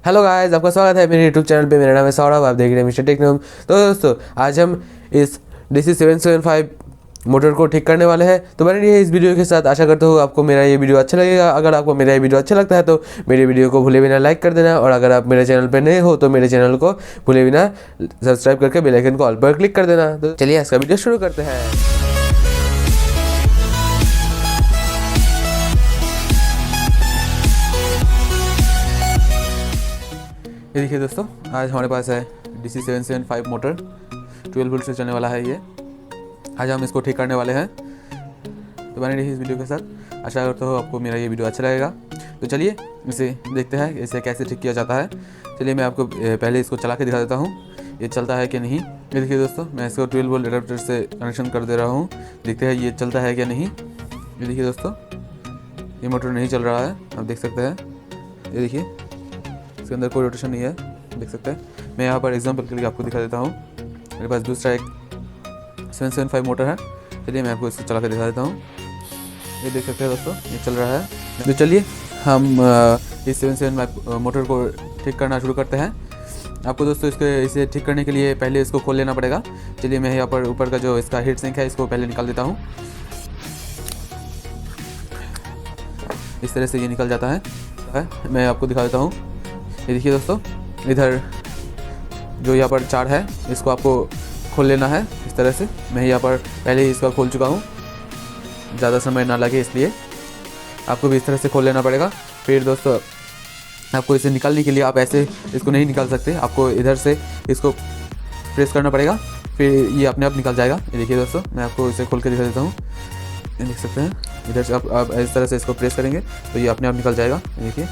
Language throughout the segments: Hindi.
हेलो गाइस, आपका स्वागत है मेरे यूट्यूब चैनल पे। मेरा नाम है सौरभ, आप देख रहे हैं मिस्टर टेक्नोम। तो दोस्तों, आज हम इस DC775 मोटर को ठीक करने वाले हैं। तो बने रहिए इस वीडियो के साथ। आशा करता हूँ आपको मेरा ये वीडियो अच्छा लगेगा। अगर आपको मेरा ये वीडियो अच्छा लगता है तो मेरे वीडियो को भूले बिना लाइक कर देना, और अगर आप मेरे चैनल पर नए हो तो मेरे चैनल को भूले बिना सब्सक्राइब करके बेल आइकन को ऑल पर क्लिक कर देना। तो चलिए इसका वीडियो शुरू करते हैं। ये देखिए दोस्तों, आज हमारे पास है DC775 मोटर 12 वोल्ट से चलने वाला है। ये आज हम इसको ठीक करने वाले हैं। तो बने रहिए इस वीडियो के साथ। आशा करता हूँ आपको मेरा ये वीडियो अच्छा लगेगा। तो चलिए इसे देखते हैं इसे कैसे ठीक किया जाता है। चलिए मैं आपको पहले इसको चला के दिखा देता हूँ ये चलता है कि नहीं। ये देखिए दोस्तों, मैं इसको 12 वोल्ट एडाप्टर से कनेक्शन कर दे रहा हूँ। देखते हैं ये चलता है क्या नहीं। ये देखिए दोस्तों, ये मोटर नहीं चल रहा है, आप देख सकते हैं। ये देखिए, इसके अंदर कोई रोटेशन नहीं है, देख सकते हैं। मैं यहाँ पर एग्जांपल के लिए आपको दिखा देता हूँ। मेरे पास दूसरा एक 775 मोटर है। चलिए मैं आपको इसको चला कर दिखा देता हूँ। ये देख सकते हैं दोस्तों, ये चल रहा है। तो चलिए हम इस 775 मोटर को ठीक करना शुरू करते हैं। आपको दोस्तों इसे ठीक करने के लिए पहले इसको खोल लेना पड़ेगा। चलिए मैं यहाँ पर ऊपर का जो इसका हीट सिंक है इसको पहले निकाल देता हूँ। इस तरह से ये निकल जाता है। मैं आपको दिखा देता हूँ। ये देखिए दोस्तों, इधर जो यहाँ पर 4 है इसको आपको खोल लेना है इस तरह से। मैं यहाँ पर पहले ही इसका खोल चुका हूँ, ज़्यादा समय ना लगे इसलिए आपको भी इस तरह से खोल लेना पड़ेगा। फिर दोस्तों, आपको इसे निकालने के लिए आप ऐसे इसको नहीं निकाल सकते, आपको इधर से इसको प्रेस करना पड़ेगा, फिर ये अपने आप निकल जाएगा। ये देखिए दोस्तों, मैं आपको इसे खोल के दिखा देता हूँ। ये देख सकते हैं, इधर से आप इस तरह से इसको प्रेस करेंगे तो ये अपने आप निकल जाएगा। ये देखिए,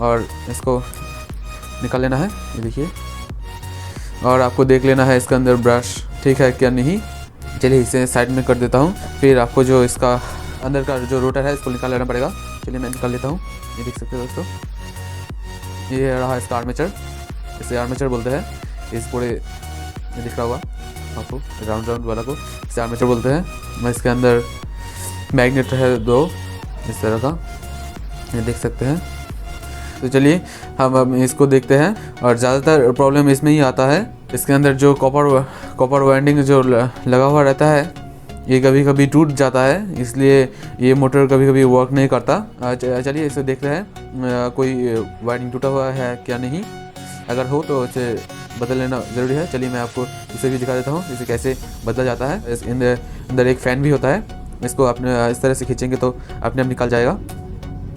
और इसको निकाल लेना है। ये देखिए, और आपको देख लेना है इसके अंदर ब्रश ठीक है क्या नहीं। चलिए इसे साइड में कर देता हूँ। फिर आपको जो इसका अंदर का जो रोटर है इसको निकाल लेना पड़ेगा। चलिए मैं निकाल लेता हूँ। ये देख सकते हैं दोस्तों, ये रहा इसका आर्मेचर। इसे आर्मेचर बोलते हैं। इस पूरे दिख रहा होगा आपको राउंड राउंड वाला को इसे आर्मेचर बोलते हैं। मैं इसके अंदर मैग्नेट है 2 इस तरह का, ये देख सकते हैं। तो चलिए हम अब इसको देखते हैं। और ज़्यादातर प्रॉब्लम इसमें ही आता है, इसके अंदर जो कॉपर वाइंडिंग जो लगा हुआ रहता है ये कभी कभी टूट जाता है, इसलिए ये मोटर कभी कभी वर्क नहीं करता। चलिए इसे देखते हैं कोई वाइंडिंग टूटा हुआ है क्या नहीं। अगर हो तो इसे बदल लेना ज़रूरी है। चलिए मैं आपको इसे भी दिखा देता हूँ इसे कैसे बदला जाता है। इस अंदर एक फ़ैन भी होता है, इसको अपने इस तरह से खींचेंगे तो अपने आप निकल जाएगा।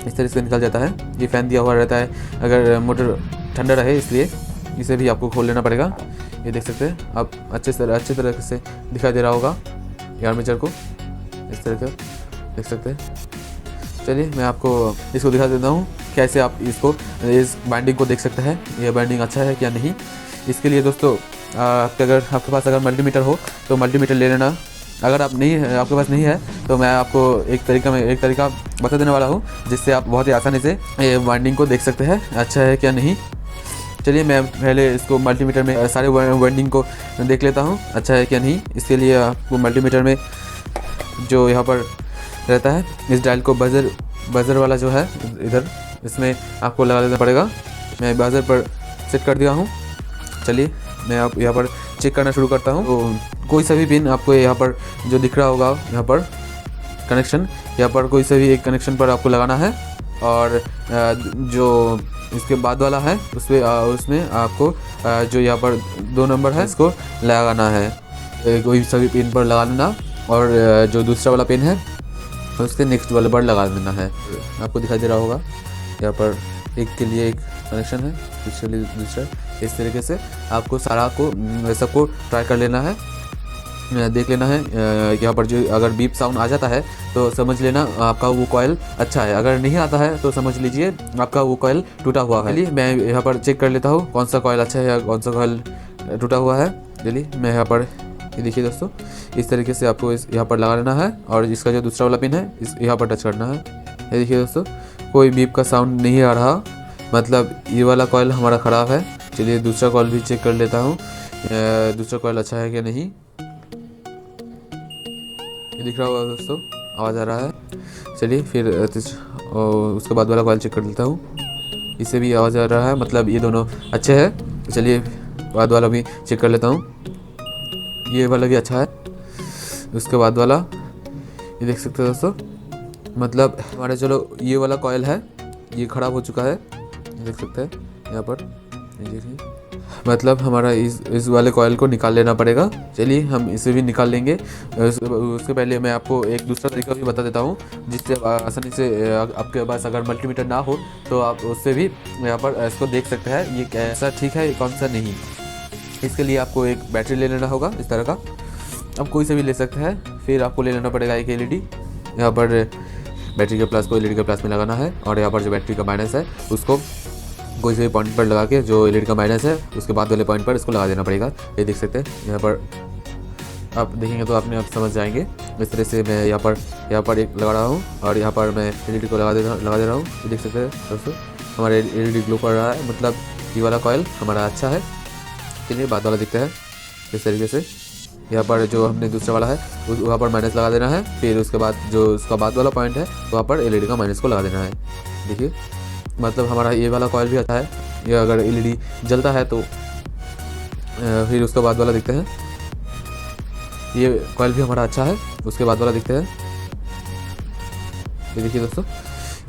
इस तरह से निकल जाता है। ये फ़ैन दिया हुआ रहता है अगर मोटर ठंडा रहे, इसलिए इसे भी आपको खोल लेना पड़ेगा। ये देख सकते हैं आप, अच्छे तरह से दिखाई दे रहा होगा ये आर्मेचर को, इस तरह का देख सकते हैं। चलिए मैं आपको इसको दिखा देता हूँ कैसे आप इस बाइंडिंग को देख सकते हैं, ये बाइंडिंग अच्छा है क्या नहीं। इसके लिए दोस्तों अगर आपके पास मल्टीमीटर हो तो मल्टीमीटर ले लेना। अगर आपके पास नहीं है तो मैं आपको एक तरीका बता देने वाला हूँ जिससे आप बहुत ही आसानी से ये वाइंडिंग को देख सकते हैं अच्छा है क्या नहीं। चलिए मैं पहले इसको मल्टीमीटर में सारे वाइंडिंग को देख लेता हूँ अच्छा है क्या नहीं। इसके लिए आपको मल्टीमीटर में जो यहाँ पर रहता है इस डायल को बजर वाला जो है इधर, इसमें आपको लगा देना पड़ेगा। मैं बजर पर सेट कर दिया हूँ। चलिए मैं आप यहाँ पर चेक करना शुरू करता हूँ। तो कोई सा भी पिन आपको यहाँ पर जो दिख रहा होगा, यहाँ पर कनेक्शन, यहाँ पर कोई सा भी एक कनेक्शन पर आपको लगाना है। और जो इसके बाद वाला है उसमें आपको जो यहाँ पर 2 नंबर है इसको लगाना है। कोई सा भी पिन पर लगा देना, और जो दूसरा वाला पिन है उसके नेक्स्ट वाले पर लगा देना है। आपको दिखाई दे रहा होगा यहाँ पर एक के लिए एक कनेक्शन है, दूसरे के लिए दूसरा। इस तरीके से आपको सबको ट्राई कर लेना है, देख लेना है। यहाँ पर जो अगर बीप साउंड आ जाता है तो समझ लेना आपका वो कॉइल अच्छा है, अगर नहीं आता है तो समझ लीजिए आपका वो कॉइल टूटा हुआ है। चलिए मैं यहाँ पर चेक कर लेता हूँ कौन सा कॉइल अच्छा है या कौन सा कॉइल टूटा हुआ है। चलिए मैं यहाँ पर, ये देखिए दोस्तों, इस तरीके से आपको यहाँ पर लगा लेना है, और इसका जो दूसरा वाला पिन है यहाँ पर टच करना है। ये देखिए दोस्तों, कोई बीप का साउंड नहीं आ रहा, मतलब ये वाला कॉइल हमारा ख़राब है। चलिए दूसरा कॉइल भी चेक कर लेता हूँ, दूसरा कॉइल अच्छा है क्या नहीं। ये दिख रहा होगा दोस्तों, आवाज़ आ रहा है। चलिए फिर उसके बाद वाला कॉइल चेक कर लेता हूँ। इससे भी आवाज़ आ रहा है, मतलब ये दोनों अच्छे हैं। चलिए बाद वाला भी चेक कर लेता हूँ। ये वाला भी अच्छा है। उसके बाद वाला ये देख सकते हैं दोस्तों, मतलब हमारा चलो ये वाला कॉयल है, ये ख़राब हो चुका है, देख सकते हैं यहाँ पर, ये देखिए। मतलब हमारा इस वाले कॉयल को निकाल लेना पड़ेगा। चलिए हम इसे भी निकाल लेंगे। उसके पहले मैं आपको एक दूसरा तरीका भी बता देता हूँ, जिससे आसानी से आपके पास अगर मल्टीमीटर ना हो तो आप उससे भी यहाँ पर इसको देख सकते हैं ये कैसा ठीक है, कौन सा नहीं। इसके लिए आपको एक बैटरी ले लेना होगा इस तरह का, आप कोई से भी ले सकते हैं। फिर आपको ले लेना पड़ेगा एक एलईडी। यहाँ पर बैटरी के प्लस को एलईडी के प्लस में लगाना है, और यहाँ पर जो बैटरी का माइनस है उसको कोई से भी पॉइंट पर लगा के, जो एलईडी का माइनस है उसके बाद वाले पॉइंट पर इसको लगा देना पड़ेगा। ये देख सकते हैं यहाँ पर, आप देखेंगे तो आपने आप समझ जाएंगे। इस तरह से मैं यहाँ पर एक लगा रहा हूँ, और यहाँ पर मैं एलईडी को लगा दे रहा हूँ। ये देख सकते हैं दोस्तों, हमारा एलईडी ग्लो कर रहा है, मतलब ये वाला कॉयल हमारा अच्छा है। चलिए बाद वाला दिखता है इस तरीके से। यहाँ पर जो हमने दूसरा वाला है वहाँ पर माइनस लगा देना है, फिर उसके बाद जो उसका बाद वाला पॉइंट है वहाँ पर एलईडी का माइनस को लगा देना है। देखिए मतलब हमारा ये वाला कॉयल भी अच्छा है। ये अगर एलईडी जलता है तो फिर उसके बाद वाला दिखते हैं, ये कॉयल भी हमारा अच्छा है। उसके बाद वाला दिखते हैं, ये देखिए दोस्तों,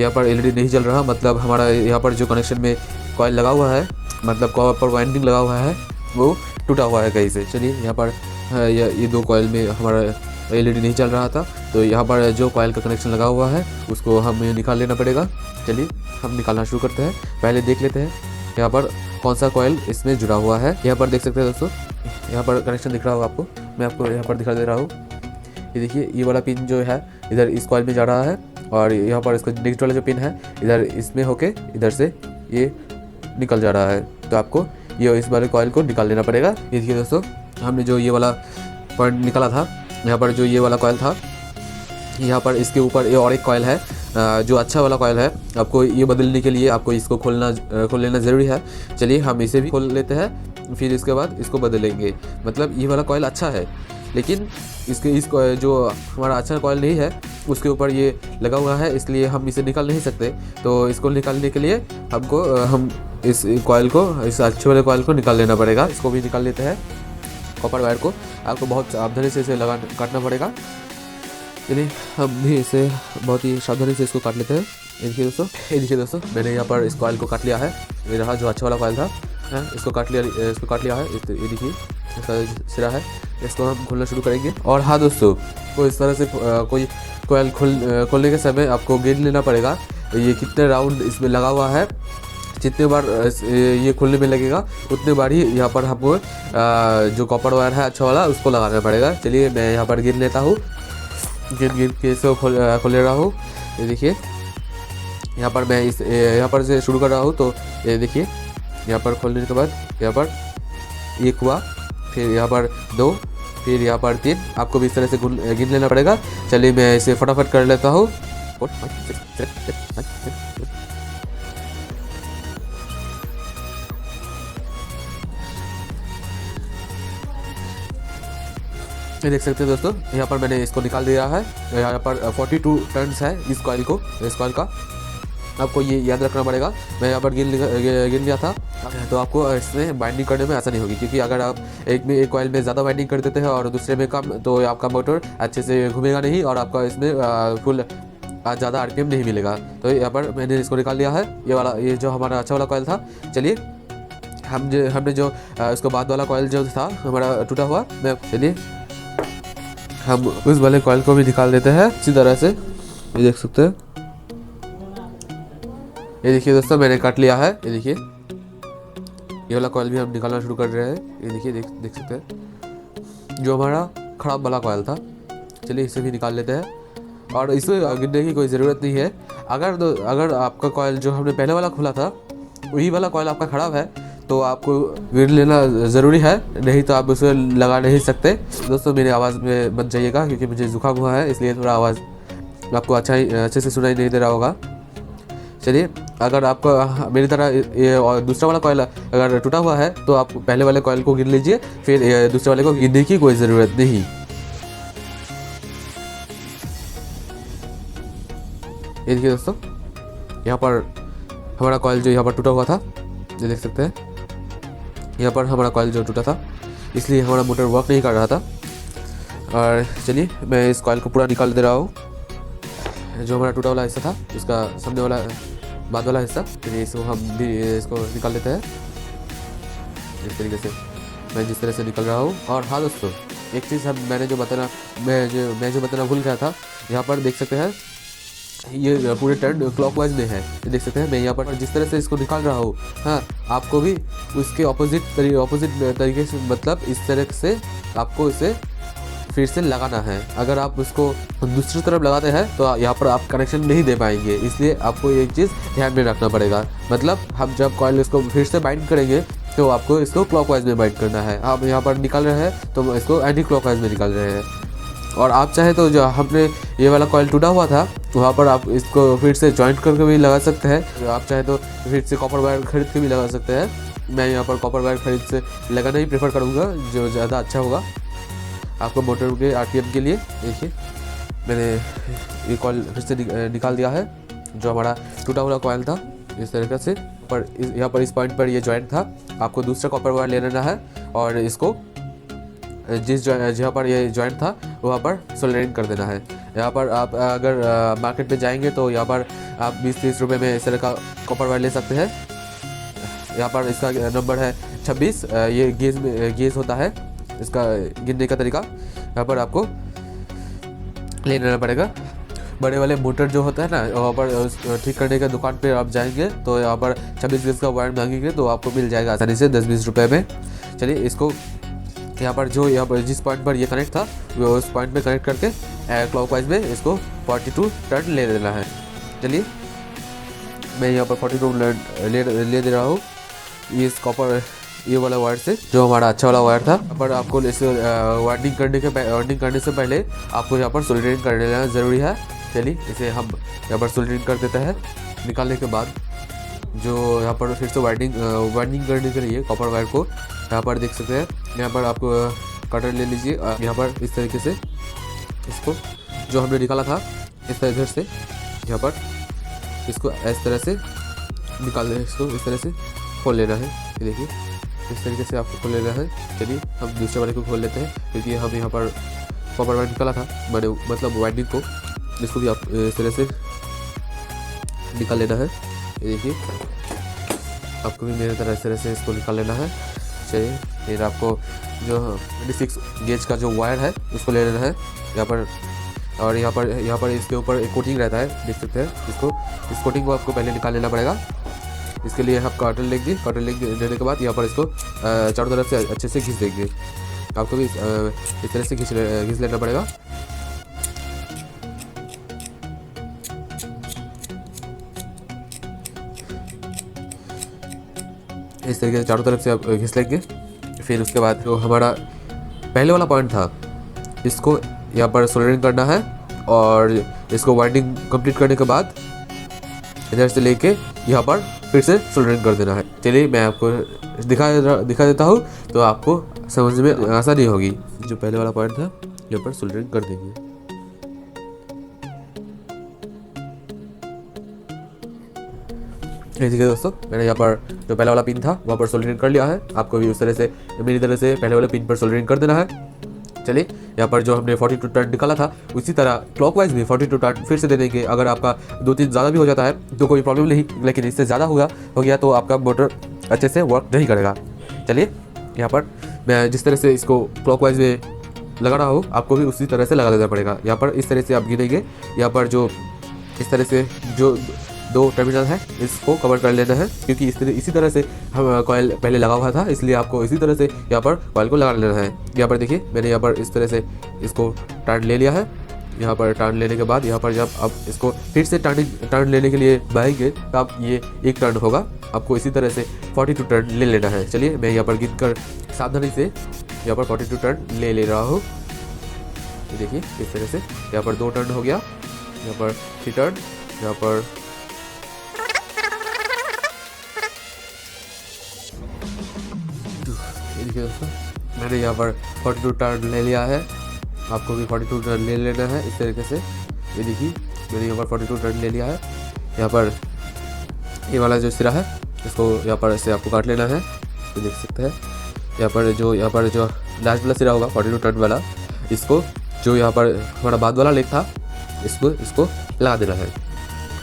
यहाँ पर एलईडी नहीं जल रहा, मतलब हमारा यहाँ पर जो कनेक्शन में कॉयल लगा हुआ है, मतलब कॉपर वाइंडिंग लगा हुआ है वो टूटा हुआ है कहीं से। चलिए यहाँ पर ये दो कॉयल में हमारा एलईडी नहीं चल रहा था, तो यहाँ पर जो कॉयल का कनेक्शन लगा हुआ है उसको हमें निकाल लेना पड़ेगा। चलिए हम निकालना शुरू करते हैं। पहले देख लेते हैं यहाँ पर कौन सा कॉयल इसमें जुड़ा हुआ है। यहाँ पर देख सकते हैं दोस्तों, यहाँ पर कनेक्शन दिख रहा होगा आपको, मैं आपको यहाँ पर दिखा दे रहा हूँ। ये देखिए ये वाला पिन जो है इधर इस कॉयल में जा रहा है, और यहाँ पर इसका नेक्स्ट वाला जो पिन है इधर इसमें होके इधर से ये निकल जा रहा है। तो आपको ये इस वाले कॉयल को निकाल लेना पड़ेगा। ये देखिए दोस्तों, हमने जो ये वाला पॉइंट निकाला था, यहाँ पर जो ये वाला कॉयल था, यहाँ पर इसके ऊपर ये और एक कॉयल है जो अच्छा वाला कॉयल है। आपको ये बदलने के लिए आपको इसको खोल लेना ज़रूरी है। चलिए हम इसे भी खोल लेते हैं, फिर इसके बाद इसको बदलेंगे। मतलब ये वाला कॉयल अच्छा है, लेकिन इसको जो हमारा अच्छा कॉयल नहीं है उसके ऊपर ये लगा हुआ है, इसलिए हम इसे निकाल नहीं सकते। तो इसको निकालने के लिए हम इस कॉयल को, इस अच्छे वाले कॉयल को निकाल लेना पड़ेगा। इसको भी निकाल लेते हैं। कॉपर वायर को आपको बहुत सावधानी से इसे काटना पड़ेगा। चलिए हम भी इसे बहुत ही सावधानी से इसको काट लेते हैं। ये देखिए दोस्तों, मैंने यहाँ पर इस कॉयल को काट लिया है। ये रहा जो अच्छा वाला कॉयल था, इसको काट लिया है। ये देखिए इसका सिरा है, इसको हम खोलना शुरू करेंगे। और हाँ दोस्तों, तो इस तरह से कोई कॉयल खोलने के समय आपको गिन लेना पड़ेगा ये कितने राउंड इसमें लगा हुआ है। जितने बार ये खोलने में लगेगा उतने बार ही यहाँ पर हमको जो कॉपर वायर है अच्छा वाला उसको लगाना पड़ेगा। चलिए मैं यहाँ पर गिन लेता हूँ, गिन के इसको खोल ले रहा हूँ। ये देखिए यहाँ पर मैं यहाँ पर से शुरू कर रहा हूँ। तो ये देखिए यहाँ पर खोलने के बाद यहाँ पर 1 हुआ, फिर यहाँ पर 2, फिर यहाँ पर 3। आपको भी इस तरह से गिन लेना पड़ेगा। चलिए मैं इसे फटाफट कर लेता हूँ। ये देख सकते हैं दोस्तों, यहाँ पर मैंने इसको निकाल दिया है। यहाँ पर 42 टर्न्स है इस कॉइल का। आपको ये याद रखना पड़ेगा। मैं यहाँ पर गिन लिया था, तो आपको इसमें बाइंडिंग करने में आसानी होगी, क्योंकि अगर आप एक कॉइल में ज़्यादा बाइंडिंग कर देते हैं और दूसरे में कम, तो आपका मोटर अच्छे से घूमेगा नहीं और आपका इसमें फुल ज़्यादा RPM नहीं मिलेगा। तो यहाँ पर मैंने इसको निकाल लिया है, ये जो हमारा अच्छा वाला कॉइल था। चलिए हमने जो उसको बाद वाला कॉइल जो था हमारा टूटा हुआ, चलिए हम उस वाले कॉइल को भी निकाल देते हैं इसी तरह से। ये देख सकते हैं, ये देखिए दोस्तों मैंने काट लिया है। ये देखिए ये वाला कॉइल भी हम निकालना शुरू कर रहे हैं। ये देखिए देख सकते हैं जो हमारा ख़राब वाला कॉइल था। चलिए इसे भी निकाल लेते हैं, और इसे गिनने की कोई ज़रूरत नहीं है। अगर आपका कॉइल जो हमने पहले वाला खोला था वही वाला कॉइल आपका ख़राब है तो आपको गिन लेना ज़रूरी है, नहीं तो आप उसे लगा नहीं सकते। दोस्तों मेरी आवाज़ में मत जाइएगा, क्योंकि मुझे जुकाम हुआ है, इसलिए थोड़ा आवाज़ आपको अच्छे से सुनाई नहीं दे रहा होगा। चलिए अगर आपका मेरी तरह ये और दूसरा वाला कॉइल अगर टूटा हुआ है तो आप पहले वाले कॉइल को गिन लीजिए, फिर दूसरे वाले को गिनने की कोई ज़रूरत नहीं। ये देखिए दोस्तों, यहाँ पर हमारा कॉइल जो यहाँ पर टूटा हुआ था, ये देख सकते हैं, यहाँ पर हमारा कॉइल जो टूटा था, इसलिए हमारा मोटर वर्क नहीं कर रहा था। और चलिए मैं इस कॉइल को पूरा निकाल दे रहा हूँ। जो हमारा टूटा वाला हिस्सा था, उसका सामने वाला बाद वाला हिस्सा, चलिए इसको हम भी इसको निकाल लेते हैं। इस तरीके से मैं जिस तरह से निकल रहा हूँ। और हाँ दोस्तों, एक चीज़ मैं जो बताना भूल गया था, यहाँ पर देख सकते हैं ये पूरे टर्न क्लॉकवाइज में है। ये देख सकते हैं मैं यहाँ पर जिस तरह से इसको निकाल रहा हूँ, हाँ, आपको भी उसके ऑपोजिट तरीके से, मतलब इस तरह से आपको इसे फिर से लगाना है। अगर आप उसको दूसरी तरफ लगाते हैं तो यहाँ पर आप कनेक्शन नहीं दे पाएंगे, इसलिए आपको एक चीज़ ध्यान में रखना पड़ेगा। मतलब हम जब कॉइल इसको फिर से बाइंड करेंगे तो आपको इसको क्लॉकवाइज में बाइंड करना है। आप यहाँ पर निकाल रहे हैं तो इसको एंटी क्लॉकवाइज में निकाल रहे हैं। और आप चाहे तो जो हमने ये वाला कॉइल टूटा हुआ था, वहाँ पर आप इसको फिर से जॉइंट करके भी लगा सकते हैं। आप चाहे तो फिर से कॉपर वायर खरीद के भी लगा सकते हैं। मैं यहाँ पर कॉपर वायर खरीद से लगाना ही प्रेफर करूँगा, जो ज़्यादा अच्छा होगा आपको मोटर के आरपीएम के लिए। देखिए मैंने ये कॉइल फिर से निकाल दिया है, जो हमारा टूटा हुआ कॉइल था। इस तरीके से पर यहाँ पर इस पॉइंट पर ये जॉइंट था, आपको दूसरा कॉपर वायर ले लेना है और इसको जिस जहाँ पर ये जॉइंट था वहाँ पर सोल्डरिंग कर देना है। यहाँ पर आप अगर मार्केट में जाएंगे तो यहाँ पर आप 20-30 रुपये में इस तरह का कॉपर वायर ले सकते हैं। यहाँ पर इसका नंबर है 26। ये गेज होता है, इसका गिनने का तरीका यहाँ पर आपको ले लेना पड़ेगा। बड़े वाले मोटर जो होता है ना, वहाँ पर ठीक करने का दुकान पे आप जाएंगे तो यहाँ पर 26 गेज का वायर मांगेंगे तो आपको मिल जाएगा आसानी से 10-20 रुपये में। चलिए इसको यहाँ पर जिस पॉइंट पर ये कनेक्ट था वो उस पॉइंट में कनेक्ट करके क्लॉकवाइज में इसको 42 टर्न ले लेना है। चलिए मैं यहाँ पर 42 ले दे रहा हूँ इस कॉपर ये वाला वायर से, जो हमारा अच्छा वाला वायर था। पर आपको इसे वाइंडिंग करने से पहले आपको यहाँ पर सोल्डरिंग कर लेना ज़रूरी है। चलिए इसे हम यहाँ पर सोल्डरिंग कर देते हैं। निकालने के बाद जो यहाँ पर फिर से वाइंडिंग करने के लिए कॉपर वायर को यहाँ पर देख सकते हैं, यहाँ पर आप कटर ले लीजिए। यहाँ पर इस तरीके से इसको जो हमने निकाला था इस तरह से यहाँ पर इसको इस तरह से निकाल दें, इसको इस तरह से खोल लेना है। ये देखिए इस तरीके से आपको खोल लेना है। चलिए हम दूसरे वाले को खोल लेते हैं, क्योंकि हम यहाँ पर कॉपर वायर निकाला था, मतलब वाइंडिंग को, जिसको भी आप इस तरह से निकाल लेना है। ये देखिए आपको भी मेरी तरह इस तरह से इसको निकाल लेना है। चलिए फिर आपको जो 26 गेज का जो वायर है उसको ले लेना है यहाँ पर। और यहाँ पर इसके ऊपर एक कोटिंग रहता है, देख सकते हैं इस कोटिंग को आपको पहले निकाल लेना पड़ेगा। इसके लिए आप कॉटन लेने के बाद यहाँ पर इसको चारों तरफ से अच्छे से घिस देंगे। आपको भी इस तरह से घिस लेना पड़ेगा। इस तरीके से चारों तरफ से आप घिस लेंगे। फिर उसके बाद जो हमारा पहले वाला पॉइंट था, इसको यहाँ पर सोल्डरिंग करना है और इसको वाइंडिंग कंप्लीट करने के बाद इधर से लेके यहाँ पर फिर से सोल्डरिंग कर देना है। चलिए मैं आपको दिखा देता हूँ तो आपको समझ में आसानी होगी। जो पहले वाला पॉइंट था यहाँ पर सोल्डरिंग कर देंगे। ठीक है दोस्तों, मैंने यहाँ पर जो पहला वाला पिन था वहाँ पर सोल्डरिंग कर लिया है। आपको भी उस तरह से मेरी तरह से पहले वाले पिन पर सोल्डरिंग कर देना है। चलिए यहाँ पर जो हमने 42 टर्न निकाला था उसी तरह क्लॉकवाइज भी 42 टर्न फिर से दे देंगे। अगर आपका 2-3 ज़्यादा भी हो जाता है तो कोई प्रॉब्लम नहीं, लेकिन इससे ज़्यादा हो गया तो आपका मोटर अच्छे से वर्क नहीं करेगा। चलिए यहाँ पर मैं जिस तरह से इसको क्लॉकवाइज में लगा रहा हूँ आपको भी उसी तरह से लगा देना पड़ेगा। यहाँ पर इस तरह से आप गिनेंगे, यहाँ पर जो इस तरह से जो 2 टर्मिनल है इसको कवर कर लेना है, क्योंकि इसी तरह से हम कॉइल पहले लगा हुआ था, इसलिए आपको इसी तरह से यहाँ पर कॉइल को लगा लेना है। यहाँ पर देखिए मैंने यहाँ पर इस तरह से इसको टर्न ले लिया है। यहाँ पर टर्न लेने के बाद यहाँ पर जब आप इसको फिर से टर्न लेने के लिए बढ़ाएंगे तो आप ये एक टर्न होगा, आपको इसी तरह से 42 टर्न ले लेना है। चलिए मैं यहाँ पर गिन कर सावधानी से यहाँ पर 42 टर्न ले रहा हूँ। देखिए इस तरह से यहाँ पर 2 टर्न हो गया, यहाँ पर 3 टर्न, यहाँ पर देखिए दोस्तों मैंने यहाँ पर 42 टर्न ले लिया है। आपको भी 42 टर्न ले लेना है इस तरीके से। ये देखिए मैंने यहाँ पर 42 टर्न ले लिया है। यहाँ पर ये वाला जो सिरा है इसको यहाँ पर से आपको काट लेना है। तो देख सकते हैं यहाँ पर जो लास्ट वाला सिरा होगा 42 टर्न वाला, इसको जो यहाँ पर हमारा बाद वाला लेग था इसको लगा देना है।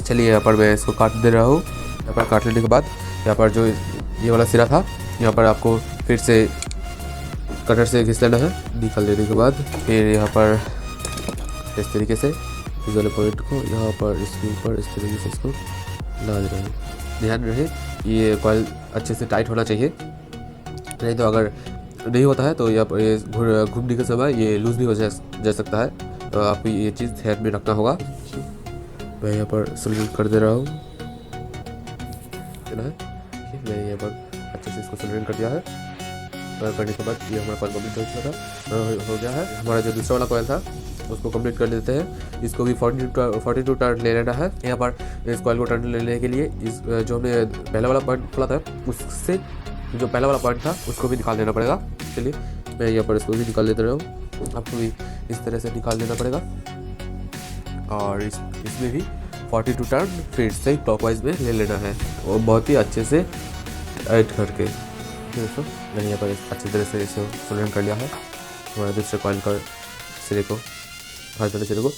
चलिए यहाँ पर मैं इसको काट दे रहा हूँ। यहाँ पर काट लेने के बाद यहाँ पर जो ये वाला सिरा था यहाँ पर आपको फिर से कटर से घिस लेना है। निकाल लेने के बाद फिर यहाँ पर इस तरीके से इस वाले पॉइंट को यहाँ पर इसके ऊपर इस तरीके से इसको लगा देना है। ध्यान रहे ये कॉइल अच्छे से टाइट होना चाहिए, नहीं तो अगर नहीं होता है तो यहाँ पर ये घूमने के समय ये लूज भी हो जा सकता है। तो आपको ये चीज़ ध्यान में रखना होगा। मैं यहाँ पर सोल्डरिंग कर दे रहा हूँ। मैं यहाँ पर अच्छे से इसको सोल्डरिंग कर दिया है। करने के बाद ये हमारा कॉइल कंप्लीट हो गया है। हमारा जो दूसरा वाला कॉइल था उसको कंप्लीट कर लेते हैं। इसको भी 42 टर्न ले लेना है। यहाँ पर इस कॉइल को टर्न लेने के लिए इस जो हमने पहला वाला पॉइंट खोला था उससे जो पहला वाला पॉइंट था उसको भी निकाल देना पड़ेगा। चलिए मैं यहाँ पर इसको भी निकाल लेते रहा हूँ। आपको भी इस तरह से निकाल देना पड़ेगा और इसमें भी 42 टर्न फिर से क्लॉकवाइज में ले लेना है और बहुत ही अच्छे से ऐड करके। दोस्तों मैंने यहाँ पर अच्छी तरह से इसे सोल्डरिंग कर लिया है हमारे दूसरे कॉइल का सिरे को, हर तरह सिरे को।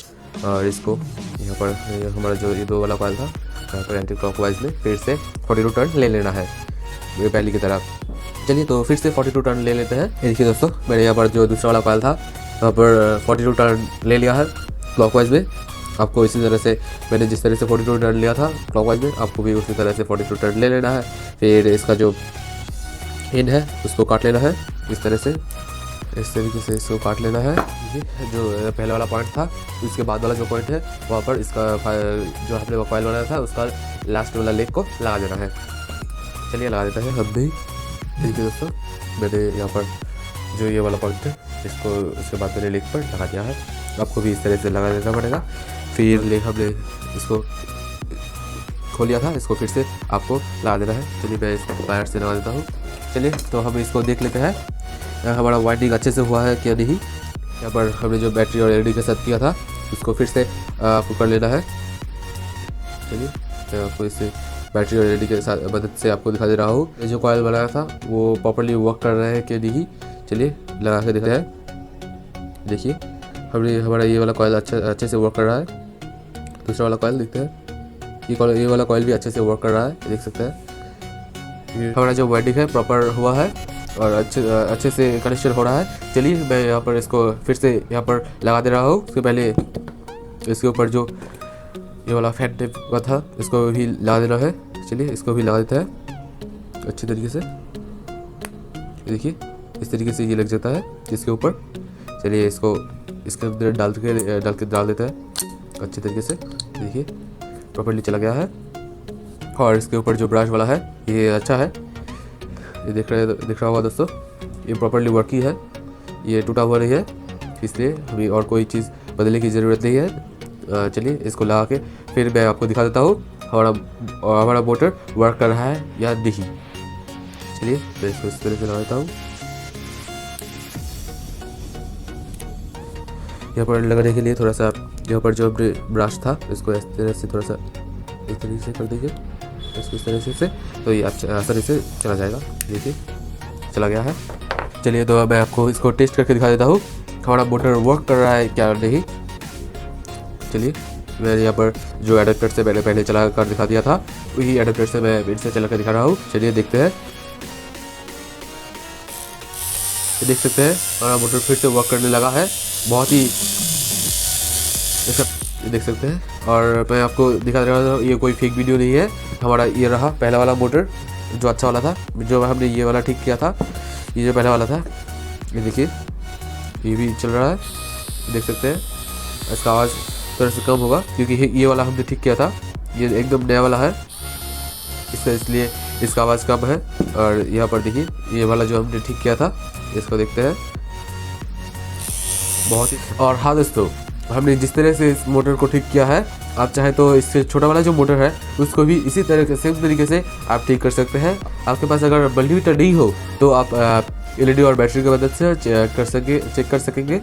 और इसको यहाँ पर हमारा जो ये 2 वाला कॉइल था यहाँ पर एंटी क्लॉकवाइज में फिर से 42 टर्न ले लेना है पहले की तरह। चलिए तो फिर से 42 टर्न ले लेते हैं। देखिए दोस्तों मैंने यहाँ पर जो दूसरा वाला कॉइल था यहाँ पर 42 टर्न ले लिया है क्लॉकवाइज में। आपको इसी तरह से मैंने जिस तरह से 42 टर्न लिया था क्लॉकवाइज में आपको भी उसी तरह से 42 टर्न ले लेना है। फिर इसका जो एंड है उसको काट लेना है इस तरह से, इस तरीके से इसको काट लेना है। ये जो पहले वाला पॉइंट था उसके बाद वाला जो पॉइंट है वहाँ पर इसका जो हमने कॉइल बनाया था उसका लास्ट वाला लेग को लगा देना है। चलिए लगा देता है हम भी। देखिए दोस्तों मैंने यहाँ पर जो ये वाला पॉइंट है इसको उसके बाद मैंने लेग पर लगा दिया है। आपको भी इस तरह से लगा देना पड़ेगा। फिर लेग हमने इसको खोल लिया था, इसको फिर से आपको लगा देना है। चलिए मैं इसको वायर से लगा देता हूँ। चलिए तो हम इसको देख लेते हैं हमारा वाइंडिंग अच्छे से हुआ है क्या नहीं। यहाँ पर हमने जो बैटरी और एलईडी के साथ किया था उसको फिर से आपको कर लेना है। चलिए मैं आपको इससे बैटरी और एलईडी के साथ मदद से आपको दिखा दे रहा हूँ। ये जो कॉइल बनाया था वो प्रॉपर्ली वर्क कर रहा है कि नहीं। चलिए लगा के देखते हैं। देखिए हमारा ये वाला कॉइल अच्छे से वर्क कर रहा है। दूसरा वाला कॉइल देखते हैं। ये वाला कॉइल भी अच्छे से वर्क कर रहा है, देख सकते हैं। हमारा जो वाइंडिंग है प्रॉपर हुआ है और अच्छे से कनेक्शन हो रहा है। चलिए मैं यहाँ पर इसको फिर से यहाँ पर लगा दे रहा हूँ। उसके पहले इसके ऊपर जो ये वाला फैन टेप का था इसको भी लगा देना है। चलिए इसको भी लगा देते हैं अच्छी तरीके से। देखिए इस तरीके से ये लग जाता है इसके ऊपर। चलिए इसको इसके अंदर डाल देते हैं अच्छे तरीके से। देखिए प्रॉपर्ली चला गया है। और इसके ऊपर जो ब्रश वाला है ये अच्छा है, ये दिख रहा होगा दोस्तों। ये प्रॉपर्ली वर्किंग है, ये टूटा हुआ नहीं है, इसलिए अभी और कोई चीज़ बदलने की ज़रूरत नहीं है। चलिए इसको लगा के फिर मैं आपको दिखा देता हूँ हमारा मोटर वर्क कर रहा है या नहीं। चलिए मैं इसको इस तरह से लगा देता हूँ। यहाँ पर लगाने के लिए थोड़ा सा यहाँ पर जो ब्रश था इसको इस तरह से थोड़ा सा इस तरीके से कर दीजिए, इसको इस तरह से तो ये आसानी से चला जाएगा। देखिए चला गया है। चलिए तो मैं आपको इसको टेस्ट करके दिखा देता हूँ हमारा मोटर वर्क कर रहा है क्या नहीं। चलिए मैंने यहाँ पर जो एडेप्टर से मैंने पहले चला कर दिखा दिया था वही एडेप्टर से मैं फिर से चला कर दिखा रहा हूँ। चलिए देखते हैं। देख सकते हैं हमारा मोटर फिर से वर्क करने लगा है, बहुत ही देख सकते हैं। और मैं आपको दिखा रहा था ये कोई फेक वीडियो नहीं है। हमारा ये रहा पहला वाला मोटर जो अच्छा वाला था, जो हमने ये वाला ठीक किया था। ये जो पहला वाला था ये देखिए ये भी चल रहा है, देख सकते हैं। इसका आवाज़ थोड़ा सा कम होगा क्योंकि ये वाला हमने ठीक किया था, ये एकदम नया वाला है इसलिए इसका आवाज़ कम है। और यहाँ पर देखिए ये वाला जो हमने ठीक किया था इसको देखते हैं बहुत ही। और हाँ दोस्तों हमने जिस तरह से इस मोटर को ठीक किया है आप चाहे तो इससे छोटा वाला जो मोटर है उसको भी इसी तरह के सेम तरीके से आप ठीक कर सकते हैं। आपके पास अगर मल्टीमीटर नहीं हो तो आप एलईडी और बैटरी की मदद से चेक कर सकेंगे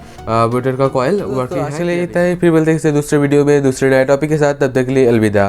मोटर का कॉइल वर्किंग है। फिर मिलते हैं दूसरे वीडियो में दूसरे नए टॉपिक के साथ, तब तक के लिए अलविदा।